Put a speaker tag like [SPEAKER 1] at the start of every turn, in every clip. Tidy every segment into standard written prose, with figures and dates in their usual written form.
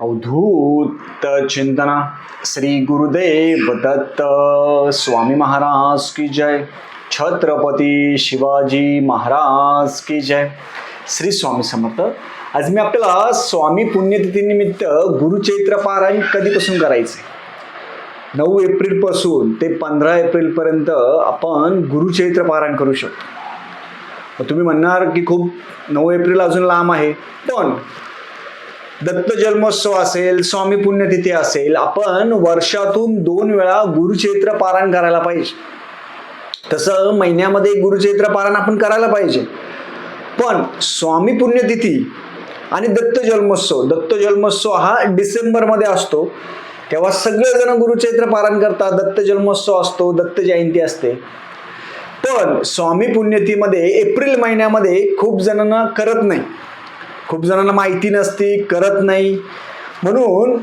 [SPEAKER 1] अवधूत चिंतना श्री गुरुदेव दत्त स्वामी महाराज की जय. छत्रपती शिवाजी महाराज की जय. श्री स्वामी समर्थ. आज मी आपल्याला स्वामी पुण्यतिथीनिमित्त गुरुचैत्र पारायण कधीपासून करायचे, 9 एप्रिलपासून ते 15 एप्रिलपर्यंत आपण गुरुचैत्र पारायण करू शकतो. तुम्ही म्हणणार की खूप 9 एप्रिल अजून लांब आहे, पण दत्त जन्मोत्सव असेल, स्वामी पुण्यतिथी असेल, आपण वर्षातून 2 वेळा गुरुचैत्र पारायण करायला पाहिजे. तसं महिन्यामध्ये गुरुचैत्र पारायण आपण करायला पाहिजे. पण स्वामी पुण्यतिथी आणि दत्त जन्मोत्सव हा डिसेंबरमध्ये असतो, तेव्हा सगळेजण गुरुचैत्र पारायण करतात. दत्त जन्मोत्सव असतो, दत्त जयंती असते. पण स्वामी पुण्यतिथीमध्ये एप्रिल महिन्यामध्ये खूप जणांना करत नाही, खूप जणांना माहिती नसती, करत नाही. म्हणून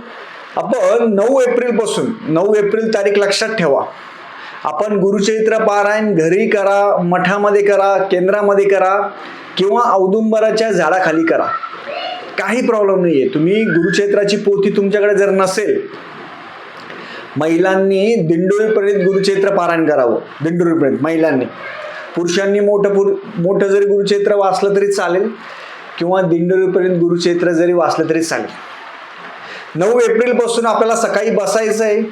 [SPEAKER 1] आपण 9 एप्रिलपासून 9 एप्रिल तारीख लक्षात ठेवा. आपण गुरुचैत्र पारायण घरी करा, मठामध्ये करा, केंद्रामध्ये करा किंवा औदुंबराच्या झाडाखाली करा, काही प्रॉब्लेम नाही आहे. तुम्ही गुरुचैत्राची पोथी तुमच्याकडे जर नसेल, महिलांनी दिंडोरीपर्यंत गुरुचैत्र पारायण करावं. दिंडोरीपर्यंत महिलांनी, पुरुषांनी मोठं जरी गुरुचैत्र वाचलं तरी चालेल किंवा दिंडोरीपर्यंत गुरुचैत्र जरी वाचलं तरी चालेल. 9 एप्रिलपासून आपल्याला सकाळी बसायचं आहे.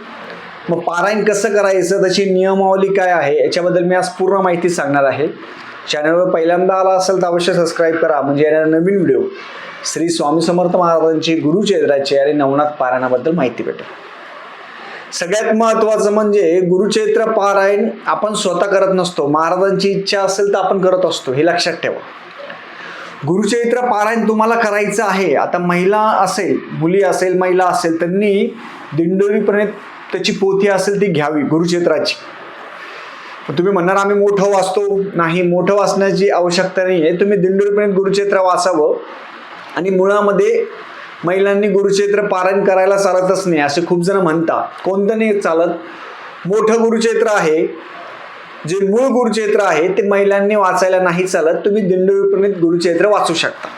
[SPEAKER 1] मग पारायण कसं करायचं, त्याची नियमावली काय आहे, याच्याबद्दल मी आज पूर्ण माहिती सांगणार आहे. चॅनलवर पहिल्यांदा आला असेल तर अवश्य सबस्क्राईब करा, म्हणजे येणारा नवीन व्हिडिओ श्री स्वामी समर्थ महाराजांची गुरुचैत्राची आणि नवनाथ पारायणाबद्दल माहिती भेटेल. सगळ्यात महत्त्वाचं म्हणजे गुरुचैत्र पारायण आपण स्वतः करत नसतो, महाराजांची इच्छा असेल तर आपण करत असतो, हे लक्षात ठेवा. गुरुचैत्र पारायण तुम्हाला करायचं आहे. आता महिला असेल, मुली असेल, महिला असेल, त्यांनी दिंडोरीपर्यंत त्याची पोथी असेल ती घ्यावी गुरुचैत्राची. तुम्ही म्हणणार आम्ही मोठं वाचतो, नाही, मोठं वाचण्याची आवश्यकता नाही आहे. तुम्ही दिंडोरीपर्यंत गुरुचैत्र वाचावं. आणि मुळामध्ये महिलांनी गुरुचैत्र पारायण करायला चालतच नाही असे खूप जण म्हणतात. कोणतं नाही चालत. मोठं गुरुचैत्र आहे, जे मूळ गुरुचैत्र आहे ते महिलांनी वाचायला नाही चालत. तुम्ही दिंडोरीपर्यंत गुरुचैत्र वाचू शकता.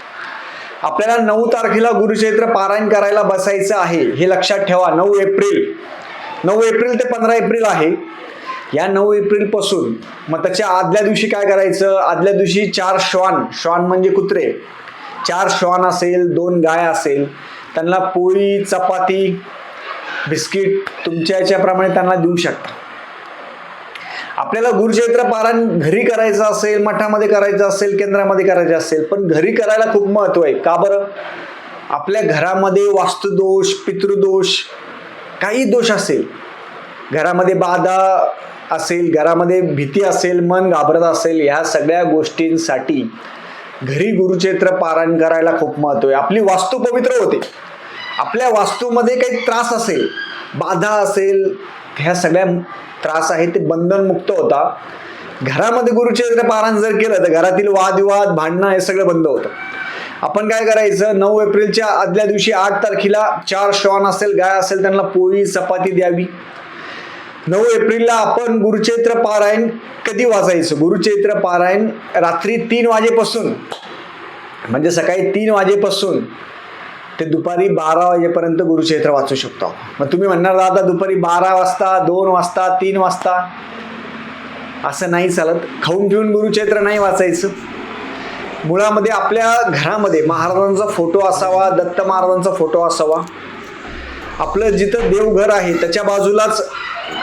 [SPEAKER 1] आपल्याला 9 तारखेला गुरुचैत्र पारायण करायला बसायचं आहे, हे लक्षात ठेवा. 9 एप्रिल ते 15 एप्रिल आहे. या 9 एप्रिलपासून मग त्याच्या आदल्या दिवशी काय करायचं, आदल्या दिवशी 4 श्वान म्हणजे कुत्रे, 4 श्वान असेल, 2 गाय असेल, त्यांना पोळी, चपाती, बिस्किट तुमच्या याच्याप्रमाणे त्यांना देऊ शकता. आपल्याला गुरुचैत्र पारायण घरी करायचं असेल, मठामध्ये करायचं असेल, केंद्रामध्ये करायचं असेल, पण घरी करायला खूप महत्त्व आहे. का बरं? आपल्या घरामध्ये वास्तुदोष, पितृदोष, काही दोष असेल, घरामध्ये बाधा असेल, घरामध्ये भीती असेल, मन घाबरत असेल, ह्या सगळ्या गोष्टींसाठी घरी गुरुचैत्र पारायण करायला खूप महत्त्व आहे. आपली वास्तू पवित्र होते. आपल्या वास्तूमध्ये काही त्रास असेल, बाधा असेल, ह्या सगळ्या त्रास आहे ते बंधनमुक्त होता. घरामध्ये गुरुचैत्र पारायण जर केलं तर घरातील वादविवाद, भांडणं हे सगळं बंद होतं. आपण काय करायचं, 9 एप्रिलच्या आदल्या दिवशी 8 तारखेला 4 श्वान असेल, गाय असेल, त्यांना पोळी, चपाती द्यावी. 9 एप्रिलला आपण गुरुचैत्र पारायण कधी वाचायचं, गुरुचैत्र पारायण रात्री 3 वाजेपासून, म्हणजे सकाळी 3 वाजेपासून ते दुपारी 12 वाजेपर्यंत गुरुचैत्र वाचू शकतो. मग तुम्ही म्हणणार दादा दुपारी 12 वाजता, 2 वाजता, 3 वाजता असं नाही चालत. खाऊन पिऊन गुरुचैत्र नाही वाचायचं. मुळामध्ये आपल्या घरामध्ये महाराजांचा फोटो असावा, दत्त महाराजांचा फोटो असावा. आपलं जिथं देवघर आहे त्याच्या बाजूलाच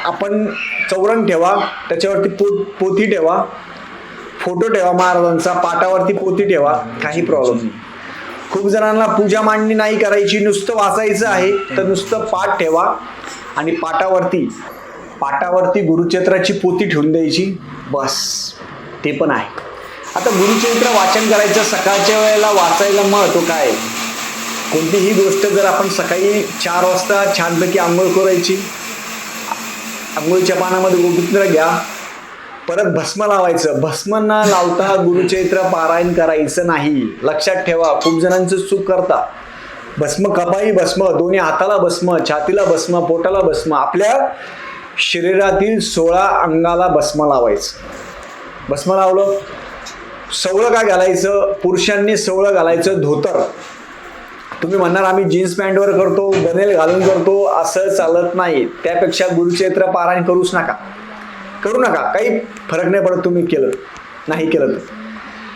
[SPEAKER 1] आपण चौरंग ठेवा, त्याच्यावरती पोथी ठेवा, फोटो ठेवा महाराजांचा, पाटावरती पोथी ठेवा, काही प्रॉब्लेम नाही. खूप जणांना पूजा मांडणी नाही करायची, नुसतं वाचायचं आहे, तर नुसतं पाठ ठेवा आणि पाटावरती गुरुचैत्राची पोथी ठेवून द्यायची, बस. ते पण आहे. आता गुरुचैत्र वाचन करायचं सकाळच्या वेळेला वाचायला महत्त्व काय? कोणतीही गोष्ट जर आपण सकाळी 4 वाजता छानपैकी आंघोळ करायची, आंघोळीच्या पाण्यामध्ये गोमूत्र घ्या, परत भस्म लावायचं. भस्म न लावता गुरुचैत्र पारायण करायचं नाही, लक्षात ठेवा. खूप जणांचं चूक करता. भस्म, कपाळी भस्म, दोन्ही हाताला भस्म, छातीला भस्म, पोटाला भस्म, आपल्या शरीरातील 16 अंगाला भस्म लावायचं. भस्म लावलं, सवळं काय घालायचं, पुरुषांनी सवळं घालायचं, धोतर. तुम्ही म्हणणार आम्ही जीन्स पॅन्टवर करतो, बनेल घालून करतो, असं चालत नाही. त्यापेक्षा गुरुचरित्र पारायण करू नका, काही फरक नाही पडत. तुम्ही नाही केलं तर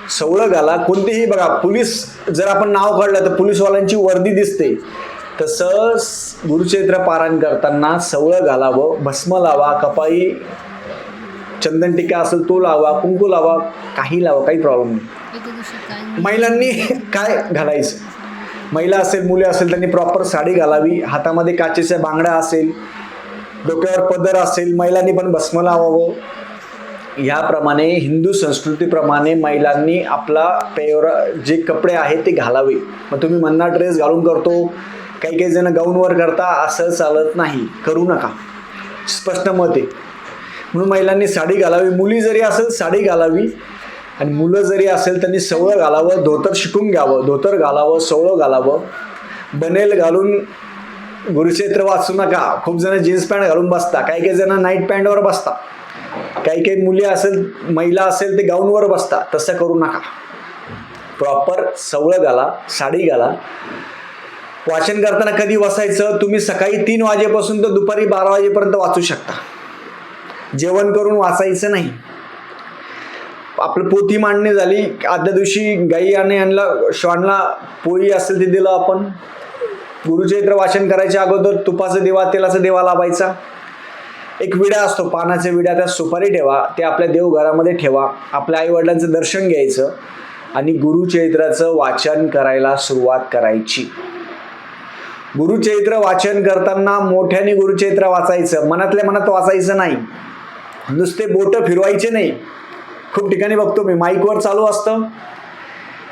[SPEAKER 1] सवळं घाला. कोणतीही बघा, पोलीस जर आपण नाव काढलं तर पोलीसवाल्यांची वर्दी दिसते, तसं गुरुचरित्र पारायण करताना सवळं घालावं, भस्म लावा, कपाळी चंदन टिका असेल तो लावा, कुंकू लावा, काही लावा, काही प्रॉब्लेम नाही. महिलांनी काय घालायचं, महिला असेल मुले असेल त्यांनी प्रॉपर साडी घालावी, हातामध्ये काचेच्या बांगड्या असेल, डोक्यावर पदर असेल, महिलांनी पण भस्म लावावं. याप्रमाणे हिंदू संस्कृतीप्रमाणे महिलांनी आपला जे कपडे आहेत ते घालावे. मग तुम्ही म्हणणार ड्रेस घालून करतो, काही जण गाऊनवर करता, असं चालत नाही, करू नका. स्पष्ट मत आहे. म्हणून महिलांनी साडी घालावी, मुली जरी असेल साडी घालावी, आणि मुलं जरी असेल त्यांनी सवळं घालावं, धोतर शिकून घ्यावं, धोतर घालावं, सवळं घालावं. बनेल घालून गुरुचरित्र वाचू नका. खूप जण जीन्स पॅन्ट घालून बसता, काही जण नाईट पॅन्टवर बसता, काही मुली असेल महिला असेल ते गाऊनवर बसता, तसं करू नका. प्रॉपर सवळं घाला, साडी घाला. वाचन करताना कधी वाचायचं, तुम्ही सकाळी 3 वाजेपासून तर दुपारी 12 वाजेपर्यंत वाचू शकता. जेवण करून वाचायचं नाही. आपलं पोथी मांडणी झाली, आदल्या दिवशी गाई आणि आणला श्वानला पोळी असेल ते दिलं आपण. गुरुचरित्र वाचन करायच्या अगोदर तुपाचा दिवा, तेलाचा दिवा लावायचा. एक विडा असतो, पानाचा विडा, त्यात सुपारी ठेवा, ते आपल्या देवघरामध्ये ठेवा. आपल्या आईवडिलांचं दर्शन घ्यायचं आणि गुरुचरित्राचं वाचन करायला सुरुवात करायची. गुरुचरित्र वाचन करताना मोठ्याने गुरुचरित्र वाचायचं, मनातल्या मनात वाचायचं नाही. नुसते बोटं फिरवायचे नाही. खूप ठिकाणी बघतो मी, माईकवर चालू असतं,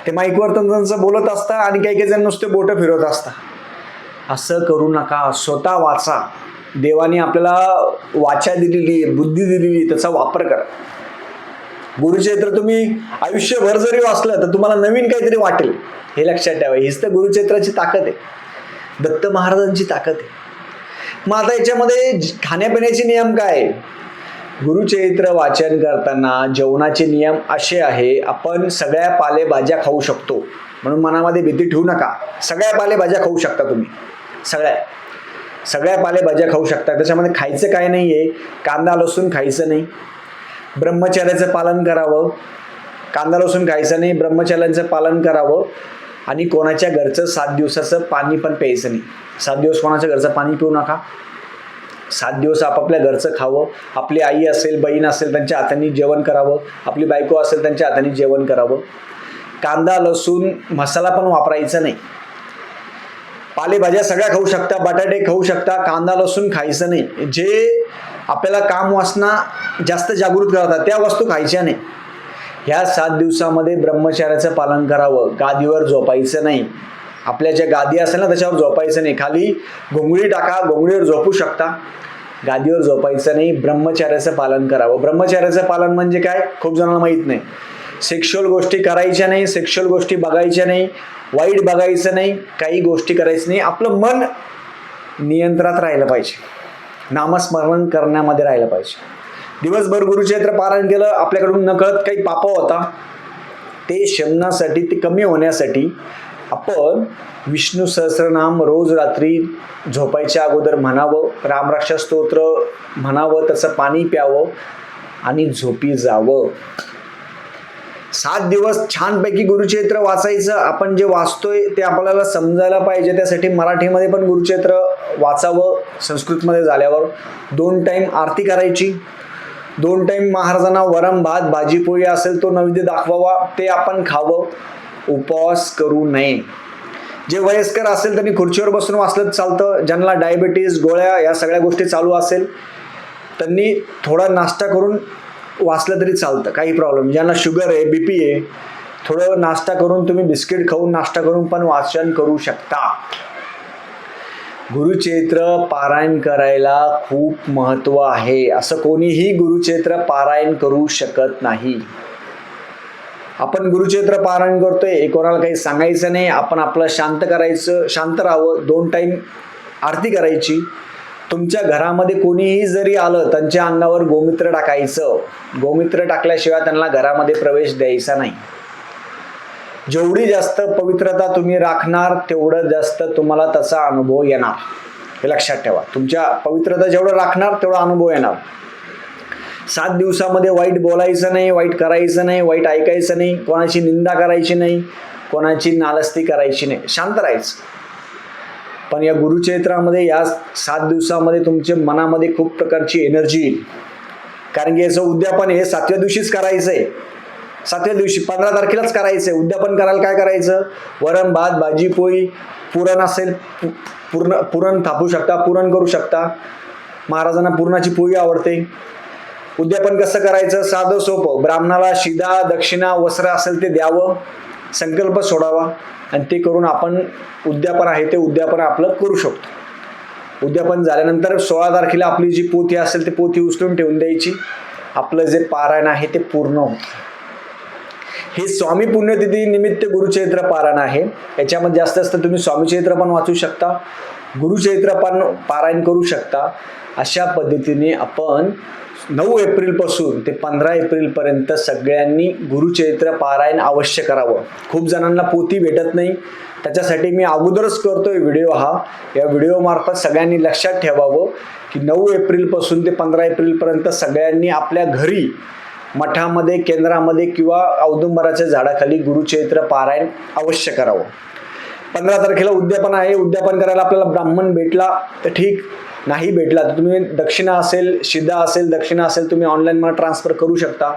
[SPEAKER 1] ते माईकवर त्यांचं बोलत असतं आणि काही जण नुसते बोटं फिरवत असतात. असं करू नका. स्वतः वाचा. देवाने आपल्याला वाचा दिलेली, बुद्धी दिलेली, त्याचा वापर करा. गुरुचरित्र तुम्ही आयुष्यभर जरी वाचलं तर तुम्हाला नवीन काहीतरी वाटेल, हे लक्षात ठेवा. हीच तर गुरुचरित्राची ताकद आहे, दत्त महाराजांची ताकद आहे. मग आता याच्यामध्ये खाण्यापिण्याचे नियम काय? गुरुचरित्र वाचन करताना जेवणाचे नियम असे आहे, आपण सगळ्या पालेभाज्या खाऊ शकतो, म्हणून मनामध्ये भीती ठेवू नका. सगळ्या पालेभाज्या खाऊ शकता तुम्ही, सगळ्या पालेभाज्या खाऊ शकता. त्याच्यामध्ये खायचं काय नाही आहे, कांदा लसूण खायचं नाही, ब्रह्मचर्याचं पालन करावं. कांदा लसूण खायचं नाही, ब्रह्मचर्याचं पालन करावं. आणि कोणाच्या घरचं 7 दिवसाचं पाणी पण प्यायचं नाही. 7 दिवस कोणाच्या घरचं पाणी पिऊ नका. 7 दिवस आपापल्या घरचं खावं. आपली आई असेल, बहीण असेल त्यांच्या हाताने जेवण करावं, आपली बायको असेल त्यांच्या हाताने जेवण करावं. कांदा लसूण मसाला पण वापरायचा नाही. पालेभाज्या सगळ्या खाऊ शकता, बटाटे खाऊ शकता, कांदा लसूण खायचं नाही. जे आपल्याला काम वासना जास्त जागृत करतात त्या वस्तू खायच्या नाही. ह्या 7 दिवसामध्ये ब्रह्मचर्याचं पालन करावं. गादीवर झोपायचं नाही. आपल्या ज्या गादी असेल ना त्याच्यावर झोपायचं नाही. खाली घोंगडी टाका, घोंगडीवर झोपू शकता, गादीवर झोपायचं नाही. ब्रह्मचर्याचं पालन करावं. ब्रह्मचर्याचं पालन म्हणजे काय, खूप जणांना माहीत नाही. सेक्शुअल गोष्टी करायच्या नाही, सेक्शुअल गोष्टी बघायच्या नाही, वाईट बघायचं नाही, काही गोष्टी करायचं नाही. आपलं मन नियंत्रणात राहिलं पाहिजे, नामस्मरण करण्यामध्ये राहिलं पाहिजे. दिवसभर गुरुचरित्र पारायण केलं, आपल्याकडून नकळत काही पाप होता, ते शमनासाठी, ते कमी होण्यासाठी आपण विष्णू सहस्रनाम रोज रात्री झोपायच्या अगोदर म्हणावं, रामरक्षा स्तोत्र म्हणावं, त्याचं पाणी प्यावं आणि झोपी जावं. 7 दिवस छानपैकी गुरुचरित्र वाचायचं. आपण जे वाचतोय ते आपल्याला समजायला पाहिजे, त्यासाठी मराठीमध्ये पण गुरुचरित्र वाचावं. संस्कृतमध्ये झाल्यावर 2 टाईम आरती करायची, 2 टाईम महाराजांना वरम भात भाजी पोळी असेल तो नैवेद्य दाखवावा, ते आपण खावं. उपवास करू नये. जे वयस्कर असेल त्यांनी खुर्चीवर बसून वाचलं चालतं. ज्यांना डायबिटीज गोळ्या या सगळ्या गोष्टी चालू असेल त्यांनी थोडा नाश्ता करून वाचलं तरी चालतं, काही प्रॉब्लेम. ज्यांना शुगर आहे, BP आहे, थोडं नाश्ता करून तुम्ही बिस्किट खाऊन नाश्ता करून पण वाचन करू शकता. गुरुचरित्र पारायण करायला खूप महत्त्व आहे. असं कोणीही गुरुचरित्र पारायण करू शकत नाही. आपण गुरुचरित्र पारायण करतोय, कोणाला काही सांगायचं नाही, आपण आपलं शांत करायचं, शांत राहावं. 2 टाईम आरती करायची. तुमच्या घरामध्ये कोणीही जरी आलं त्यांच्या अंगावर गोमूत्र टाकायचं. गोमूत्र टाकल्याशिवाय त्यांना घरामध्ये प्रवेश द्यायचा नाही. जेवढी जास्त पवित्रता तुम्ही राखणार तेवढं जास्त तुम्हाला त्याचा अनुभव येणार, हे लक्षात ठेवा. तुमच्या पवित्रता जेवढं राखणार तेवढा अनुभव येणार. 7 दिवसामध्ये वाईट बोलायचं नाही, वाईट करायचं नाही, वाईट ऐकायचं नाही, कोणाची निंदा करायची नाही, कोणाची नालस्ती करायची नाही, शांत राहायचं. पण या गुरुचैत्रामध्ये या 7 दिवसामध्ये तुमच्या मनामध्ये खूप प्रकारची एनर्जी येईल. कारण की याचं उद्यापन हे 7व्या दिवशीच करायचं आहे. 7व्या दिवशी 15 तारखेलाच करायचं आहे. उद्यापन करायला काय करायचं? वरण भात, भाजी पोळी, पुरण असेल पुरण थापू शकता, पुरण करू शकता. महाराजांना पुरणाची पोळी आवडते. उद्यापन कसं करायचं? साधं सोपं. ब्राह्मणाला शिदा, दक्षिणा, वस्त्र असेल ते द्यावं, संकल्प सोडावा आणि ते करून आपण उद्यापन आहे ते उद्यापन आपलं करू शकतो. उद्यापन झाल्यानंतर 16 तारखेला आपली जी पोथी असेल ती पोथी उचलून ठेवून द्यायची. आपलं जे पारायण आहे ते पूर्ण होतं. हे स्वामी पुण्यतिथी निमित्त गुरुचैत्र पारायण आहे. याच्यामध्ये जास्त तुम्ही स्वामी चैत्र पण वाचू शकता, गुरुचैत्र पण पारायण करू शकता. अशा पद्धतीने आपण 9 एप्रिलपासून ते 15 एप्रिलपर्यंत सगळ्यांनी गुरुचैत्र पारायण अवश्य करावं. खूप जणांना पोथी भेटत नाही, त्याच्यासाठी मी अगोदरच करतोय व्हिडिओ हा. या व्हिडिओमार्फत सगळ्यांनी लक्षात ठेवावं की 9 एप्रिलपासून ते 15 एप्रिलपर्यंत सगळ्यांनी आपल्या घरी, मठामध्ये, केंद्रामध्ये किंवा औदुंबराच्या झाडाखाली गुरुचैत्र पारायण अवश्य करावं. 15 तारखेला उद्यापन आहे. उद्यापन करायला आपल्याला ब्राह्मण भेटला तर ठीक, नाही भेटला तर तुम्ही दक्षिणा असेल, शिदा असेल, दक्षिणा असेल तुम्ही ऑनलाईन मला ट्रान्सफर करू शकता.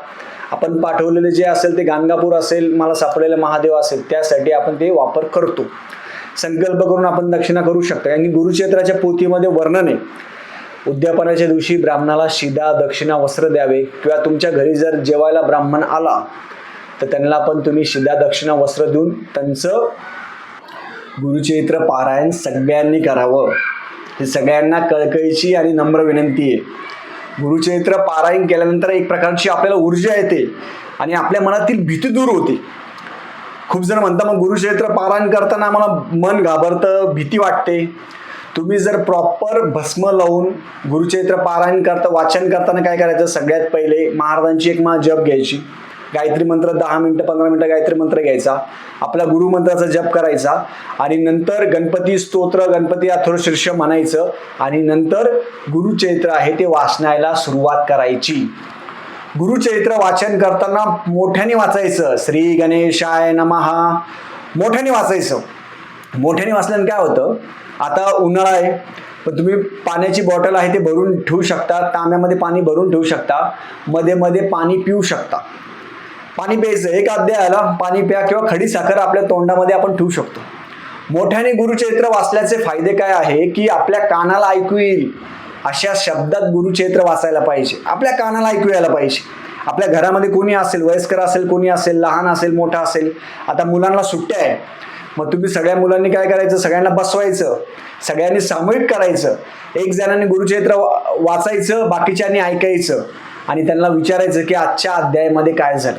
[SPEAKER 1] आपण पाठवलेले जे असेल ते गाणगापूर असेल, मला सापडलेलं महादेव असेल, त्यासाठी आपण ते वापर करतो. संकल्प करून आपण दक्षिणा करू शकता. कारण की गुरुचैत्राच्या पोथीमध्ये वर्णन आहे. उद्यापनाच्या दिवशी ब्राह्मणाला शिदा, दक्षिणा, वस्त्र द्यावे किंवा तुमच्या घरी जर जेवायला ब्राह्मण आला तर त्यांना पण तुम्ही शिदा, दक्षिणा, वस्त्र देऊन त्यांचं गुरुचैत्र पारायण सगळ्यांनी करावं. ही सगळ्यांना कळकळीची आणि नम्र विनंती आहे. गुरुचैत्र पारायण केल्यानंतर एक प्रकारची आपल्याला ऊर्जा येते आणि आपल्या मनातील भीती दूर होते. खूप जण म्हणतात मग गुरुचैत्र पारायण करताना आम्हाला मन घाबरतं, भीती वाटते. तुम्ही जर प्रॉपर भस्म लावून गुरुचैत्र पारायण वाचन करताना काय करायचं? सगळ्यात पहिले महाराजांची एक माळ जप घ्यायची. गायत्री मंत्र 10 मिनिटं 15 मिनिटं गायत्री मंत्र घ्यायचा. आपला गुरुमंत्राचा जप करायचा आणि नंतर गणपती स्तोत्र, गणपती अथर्वशीर्ष म्हणायचं आणि नंतर गुरुचैत्र आहे ते वाचनाला सुरुवात करायची. गुरुचैत्र वाचन करताना मोठ्याने वाचायचं. श्री गणेशाय नमः मोठ्याने वाचायचं. मोठ्याने वाचल्यानं काय होतं? आता उन्हाळा आहे पण तुम्ही पाण्याची बॉटल आहे ते भरून ठेवू शकता, तांब्यामध्ये पाणी भरून ठेवू शकता, मध्ये मध्ये पाणी पिऊ शकता. पाणी प्यायचं, एक अध्यायाला पाणी प्या किंवा खडी साखर आपल्या तोंडामध्ये आपण ठेवू शकतो. मोठ्याने गुरुचैत्र वाचल्याचे फायदे काय आहे की आपल्या कानाला ऐकू येईल अशा शब्दात गुरुचैत्र वाचायला पाहिजे. आपल्या कानाला ऐकू यायला पाहिजे. आपल्या घरामध्ये कोणी असेल, वयस्कर असेल, कोणी असेल, लहान असेल, मोठा असेल. आता मुलांना सुट्ट्या आहे, मग तुम्ही सगळ्या मुलांनी काय करायचं? सगळ्यांना बसवायचं, सगळ्यांनी सामूहिक करायचं. एक जणांनी गुरुचैत्र वाचायचं, बाकीच्यांनी ऐकायचं आणि त्यांना विचारायचं की आजच्या अध्यायामध्ये काय झालं.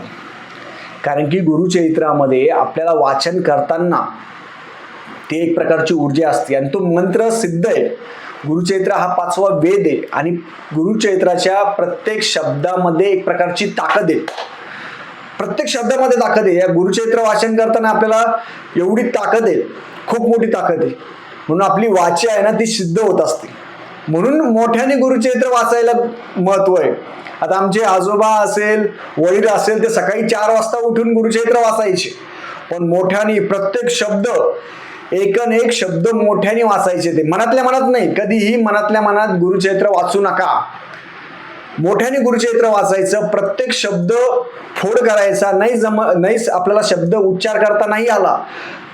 [SPEAKER 1] कारण की गुरुचैत्रामध्ये आपल्याला वाचन करताना ते एक प्रकारची ऊर्जा असते आणि तो मंत्र सिद्ध आहे. गुरुचैत्र हा 5वा वेद आहे आणि गुरुचैत्राच्या प्रत्येक शब्दामध्ये एक प्रकारची ताकद आहे. प्रत्येक शब्दामध्ये ताकद आहे. या गुरुचैत्र वाचन करताना आपल्याला एवढी ताकद आहे, खूप मोठी ताकद आहे. म्हणून आपली वाचा आहे ना ती सिद्ध होत असते. म्हणून मोठ्याने गुरुचैत्र वाचायला महत्व आहे. आता आमचे आजोबा असेल, वडील असेल, ते सकाळी 4 वाजता उठून गुरुचैत्र वाचायचे. पण मोठ्याने प्रत्येक शब्द, एकन एक शब्द मोठ्याने वाचायचे. ते मनातल्या मनात नाही, कधीही मनातल्या मनात गुरुचैत्र वाचू नका. मोठ्याने गुरुचैत्र वाचायचं. प्रत्येक शब्द फोड करायचा. नाही आपल्याला शब्द उच्चार करता नाही आला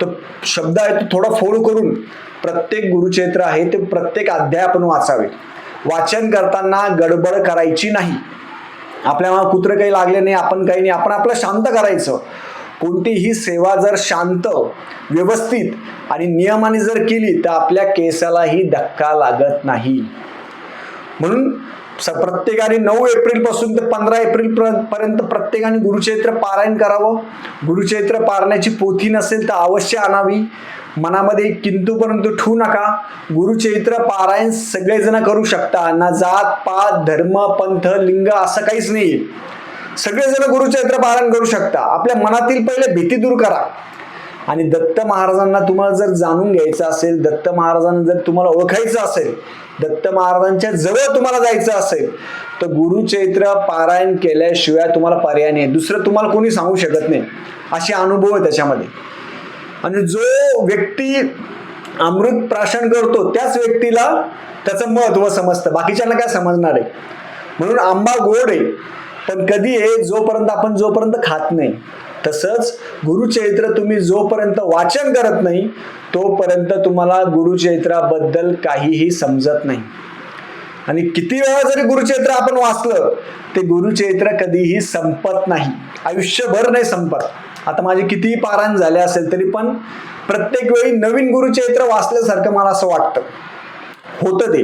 [SPEAKER 1] तर शब्द आहे तो थोडा फोड करून प्रत्येक गुरुचैत्र आहे ते प्रत्येक अध्याय आपण वाचावे. वाचन करताना गडबड करायची नाही. आपल्याला कुत्र काही लागले नाही, आपण काही नाही, आपण आपलं शांत करायचं. कोणतीही सेवा जर शांत, व्यवस्थित आणि नियमाने जर केली तर आपल्या केसालाही धक्का लागत नाही. म्हणून प्रत्येकाने 9 एप्रिलपासून ते 15 एप्रिल पर्यंत प्रत्येकाने गुरुचैत्र पारायण करावं. गुरुचैत्र पारायणाची पोथी नसेल तर अवश्य आणावी. मनामध्ये किंतु परंतु ठेवू नका. गुरुचैत्र पारायण सगळेजण करू शकता. ना जात पात, धर्म, पंथ, लिंग असं काहीच नाही. सगळेजण गुरुचरित्र पारायण करू शकता. आपल्या मनातील पहिले भीती दूर करा. आणि दत्त महाराजांना तुम्हाला जर जाणून घ्यायचं असेल, दत्त महाराजांना जर तुम्हाला ओळखायचं असेल, दत्त महाराजांच्या जवळ तुम्हाला जायचं असेल, तर गुरुचरित्र पारायण केल्याशिवाय तुम्हाला पर्याय नाही. दुसरं तुम्हाला कोणी सांगू शकत नाही. असे अनुभव आहे त्याच्यामध्ये. आणि जो व्यक्ती अमृत प्राशन करतो त्याच व्यक्तीला त्याचं महत्व समजतं, बाकीच्यांना काय समजणार आहे. म्हणून आंबा गोड आहे, पण कधी आहे जोपर्यंत खात नाही. तसंच गुरुचरित्र तुम्ही जोपर्यंत वाचन करत नाही तोपर्यंत तुम्हाला गुरुचरित्राबद्दल काहीही समजत नाही. आणि किती वेळा जरी गुरुचरित्र आपण वाचलं ते गुरुचरित्र कधीही संपत नाही, आयुष्यभर नाही संपत. आता माझे कितीही पारायण झाले असेल तरी पण प्रत्येक वेळी नवीन गुरुचरित्र वाचल्यासारखं मला असं वाटतं, होतं ते.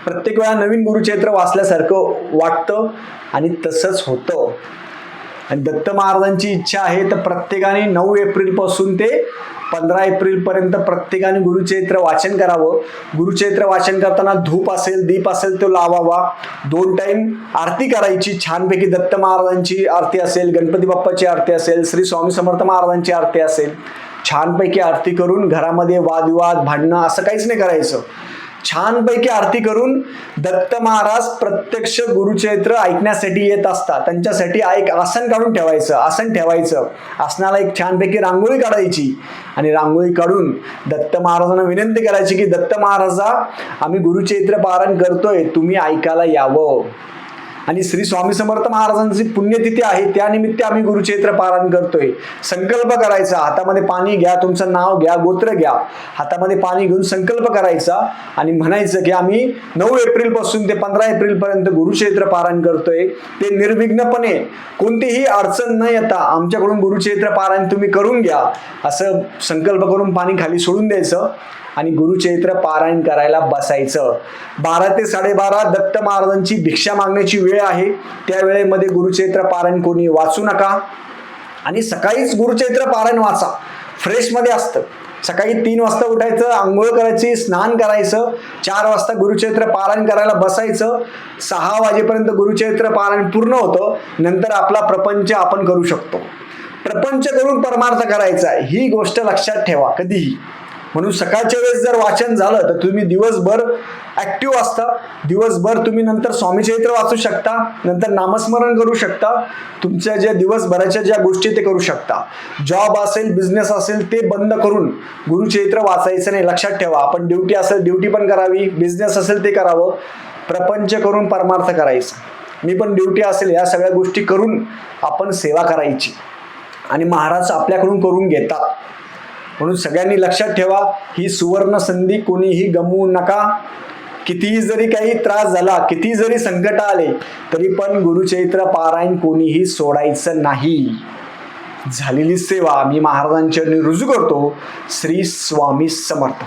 [SPEAKER 1] प्रत्येक वेळा नवीन गुरुचरित्र वाचल्यासारखं वाटतं आणि तसंच होतं. आणि दत्त महाराजांची इच्छा आहे तर प्रत्येकाने 9 एप्रिलपासून ते 15 एप्रिलपर्यंत प्रत्येकाने गुरुचरित्र वाचन करावं. गुरुचरित्र वाचन करताना धूप असेल, दीप असेल तो लावावा. 2 टाइम आरती करायची छानपैकी. दत्त महाराजांची आरती असेल, गणपती बाप्पाची आरती असेल, श्री स्वामी समर्थ महाराजांची आरती असेल, छानपैकी आरती करून घरामध्ये वादविवाद भांडणं असं काहीच नाही करायचं. छानपैकी आरती करून दत्त महाराज प्रत्यक्ष गुरुचरित्र ऐकण्यासाठी येत असतात. त्यांच्यासाठी एक आसन काढून ठेवायचं, आसन ठेवायचं. आसनाला एक छानपैकी रांगोळी काढायची आणि रांगोळी काढून दत्त महाराजांना विनंती करायची की दत्त महाराजा, आम्ही गुरुचरित्र पारायण करतोय, तुम्ही ऐकायला यावं. आणि श्री स्वामी समर्थ महाराजांची पुण्यतिथी आहे, त्यानिमित्त आम्ही गुरुचरित्र पारायण करतोय. संकल्प करायचा, हातामध्ये पाणी घ्या, तुमचं नाव घ्या, गोत्र घ्या, हातामध्ये पाणी घेऊन संकल्प करायचा आणि म्हणायचं की आम्ही 9 एप्रिलपासून ते 15 एप्रिलपर्यंत गुरुचरित्र पारायण करतोय. ते निर्विघ्नपणे कोणतीही अडचण न येता आमच्याकडून गुरुचरित्र पारायण तुम्ही करून घ्या, असं संकल्प करून पाणी खाली सोडून द्यायचं आणि गुरुचरित्र पारायण करायला बसायचं. 12 ते 12:30 दत्त महाराजांची भिक्षा मागण्याची वेळ आहे. त्या वेळेमध्ये गुरुचरित्र पारायण कोणी वाचू नका. आणि सकाळीच गुरुचरित्र पारायण वाचा, फ्रेशमध्ये असतं. सकाळी 3 वाजता उठायचं, आंघोळ करायची, स्नान करायचं, 4 वाजता गुरुचरित्र पारायण करायला बसायचं. 6 वाजेपर्यंत गुरुचरित्र पारायण पूर्ण होतं. नंतर आपला प्रपंच आपण करू शकतो. प्रपंच करून परमार्थ करायचा, ही गोष्ट लक्षात ठेवा कधीही. म्हणून सकाळच्या वेळेस जर वाचन झालं तर तुम्ही दिवसभर ऍक्टिव्ह असता. दिवसभर तुम्ही नंतर स्वामीचरित्र वाचू शकता, नंतर नामस्मरण करू शकता, तुमच्या ज्या दिवसभराच्या ज्या गोष्टी ते करू शकता. जॉब असेल, बिझनेस असेल ते बंद करून गुरुचरित्र वाचायचं नाही. लक्षात ठेवा, आपण ड्युटी असेल ड्युटी पण करावी, बिझनेस असेल ते करावं, प्रपंच करून परमार्थ करायचा. मी पण ड्युटी असेल, या सगळ्या गोष्टी करून आपण सेवा करायची आणि महाराज आपल्याकडून करून घेतात. म्हणून सगळ्यांनी लक्षात ठेवा, ही सुवर्ण संधी कोणीही गमवू नका. कितीही जरी काही त्रास झाला, किती जरी संकट आले तरी पण गुरुचरित्र पारायण कोणीही सोडायचं नाही. झालेली सेवा मी महाराजांच्या रुजू करतो. श्री स्वामी समर्थ.